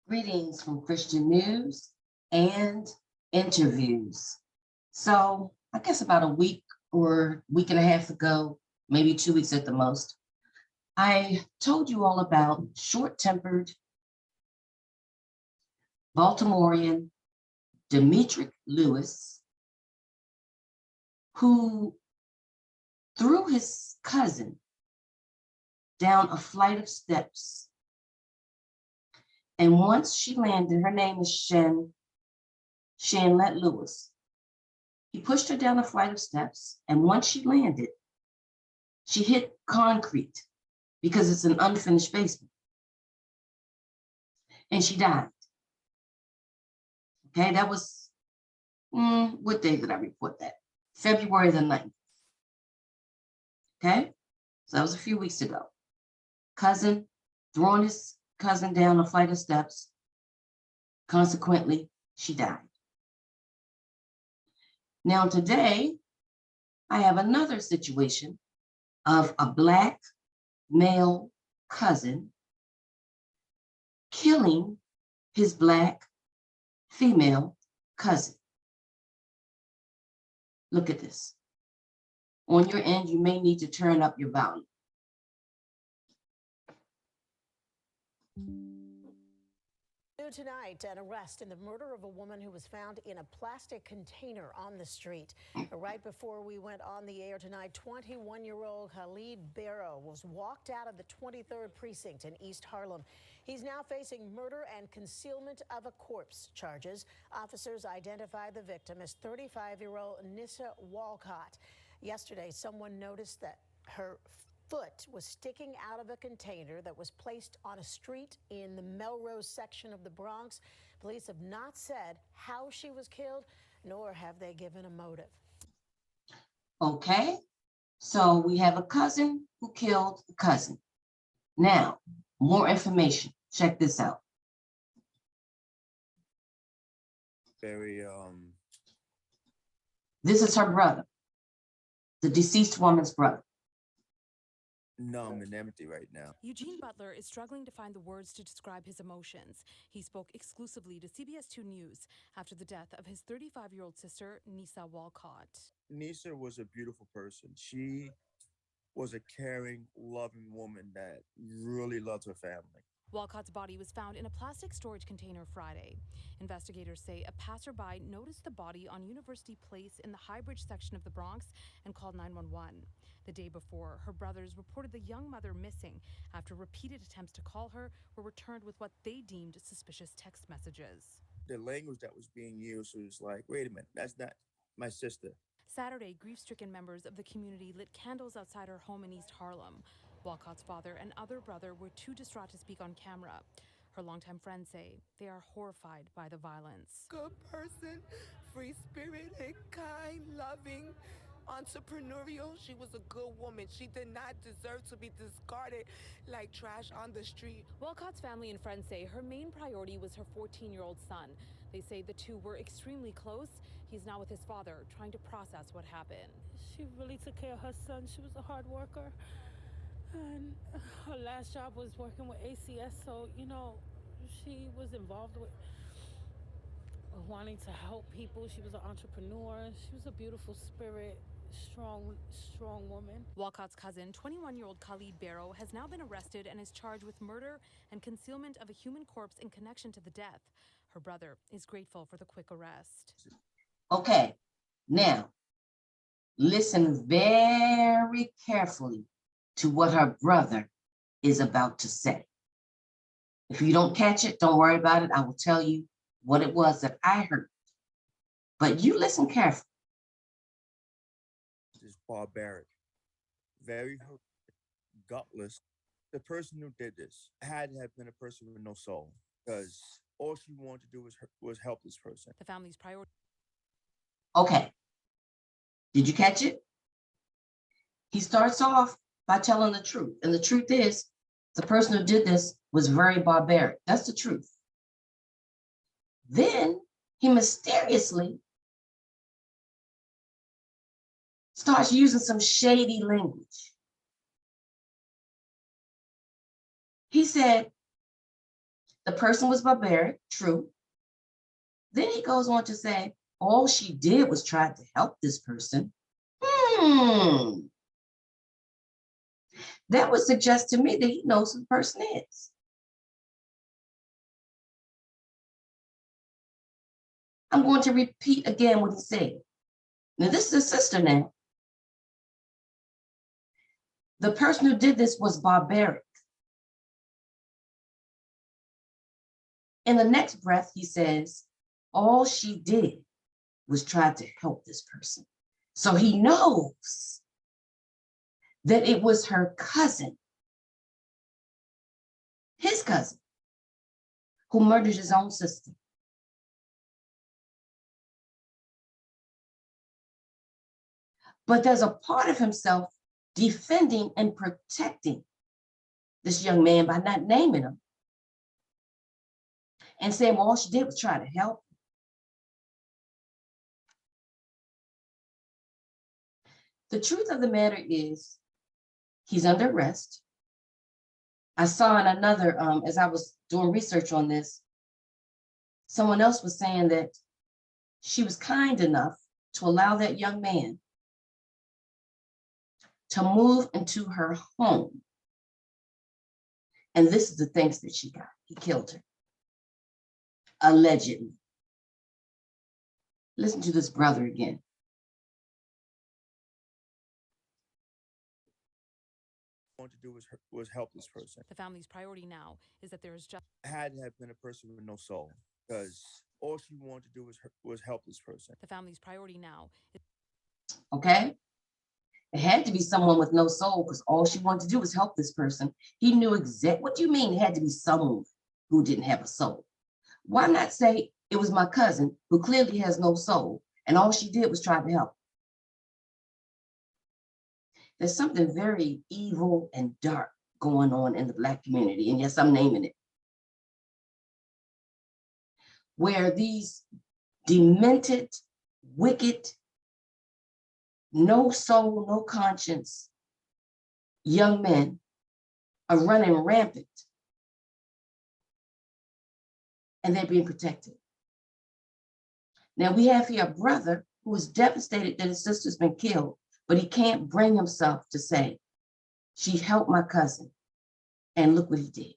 Greetings from Christian News and Interviews. So I guess about a week or week and a half ago, maybe 2 weeks at the most, I told you all about short-tempered Baltimorean Demetric Lewis, who threw his cousin down a flight of steps. And once she landed, her name is Shanlette Lewis. He pushed her down a flight of steps, and once she landed, she hit concrete because it's an unfinished basement. And she died. Okay, that was, what day did I report that? February the 9th. Okay, so that was a few weeks ago. Cousin throwing his cousin down a flight of steps. Consequently, she died. Now today, I have another situation of a Black male cousin killing his Black female cousin. Look at this. On your end, you may need to turn up your volume. Tonight, an arrest in the murder of a woman who was found in a plastic container on the street. Right before we went on the air tonight, 21-year-old Khalid Barrow was walked out of the 23rd precinct in East Harlem. He's now facing murder and concealment of a corpse charges. Officers identified the victim as 35-year-old Nisaa Walcott. Yesterday, someone noticed that her foot was sticking out of a container that was placed on a street in the Melrose section of the Bronx. Police have not said how she was killed, nor have they given a motive. Okay, so we have a cousin who killed a cousin. Now, more information. Check this out. This is her brother, the deceased woman's brother. Numb and empty right now. Eugene Butler is struggling to find the words to describe his emotions. He spoke exclusively to CBS 2 News after the death of his 35-year-old sister, Nisaa Walcott. Nisaa was a beautiful person. She was a caring, loving woman that really loved her family. Walcott's body was found in a plastic storage container Friday. Investigators say a passerby noticed the body on University Place in the Highbridge section of the Bronx and called 911. The day before, her brothers reported the young mother missing after repeated attempts to call her were returned with what they deemed suspicious text messages. The language that was being used was like, wait a minute, that's not my sister. Saturday, grief-stricken members of the community lit candles outside her home in East Harlem. Walcott's father and other brother were too distraught to speak on camera. Her longtime friends say they are horrified by the violence. Good person, free-spirited, kind, loving, entrepreneurial. She was a good woman. She did not deserve to be discarded like trash on the street. Walcott's family and friends say her main priority was her 14-year-old son. They say the two were extremely close. He's now with his father, trying to process what happened. She really took care of her son. She was a hard worker. And her last job was working with ACS, so, you know, she was involved with wanting to help people. She was an entrepreneur. She was a beautiful spirit, strong woman. Walcott's cousin, 21-year-old Khalid Barrow, has now been arrested and is charged with murder and concealment of a human corpse in connection to the death. Her brother is grateful for the quick arrest. Okay, now, listen very carefully to what her brother is about to say. If you don't catch it, don't worry about it. I will tell you what it was that I heard. But you listen carefully. This is barbaric, very gutless. The person who did this had to have been a person with no soul, because all she wanted to do was help this person. The family's priority. Okay, did you catch it? He starts off by telling the truth. And the truth is, the person who did this was very barbaric. That's the truth. Then he mysteriously starts using some shady language. He said, The person was barbaric, true. Then he goes on to say, all she did was try to help this person. That would suggest to me that he knows who the person is. I'm going to repeat again what he said. Now, this is a sister now. The person who did this was barbaric. In the next breath, he says, all she did was try to help this person. So he knows that it was her cousin, his cousin, who murdered his own sister. But there's a part of himself defending and protecting this young man by not naming him and saying, well, all she did was try to help. The truth of the matter is he's under arrest. I saw in another, as I was doing research on this, someone else was saying that she was kind enough to allow that young man to move into her home. And this is the thanks that she got. He killed her, allegedly. Listen to this brother again. Want to do was help this person. The family's priority now is that there is just Had to have been a person with no soul, because all she wanted to do was help this person. the family's priority now is Okay? It had to be someone with no soul because all she wanted to do was help this person. He knew exactly, what do you mean it had to be someone who didn't have a soul? Why not say it was my cousin who clearly has no soul and all she did was try to help? There's something very evil and dark going on in the Black community, and yes, I'm naming it, where these demented, wicked, no soul, no conscience young men are running rampant and they're being protected. Now we have here a brother who is devastated that his sister's been killed, but he can't bring himself to say, she helped my cousin, and look what he did.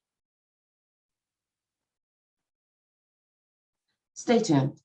Stay tuned.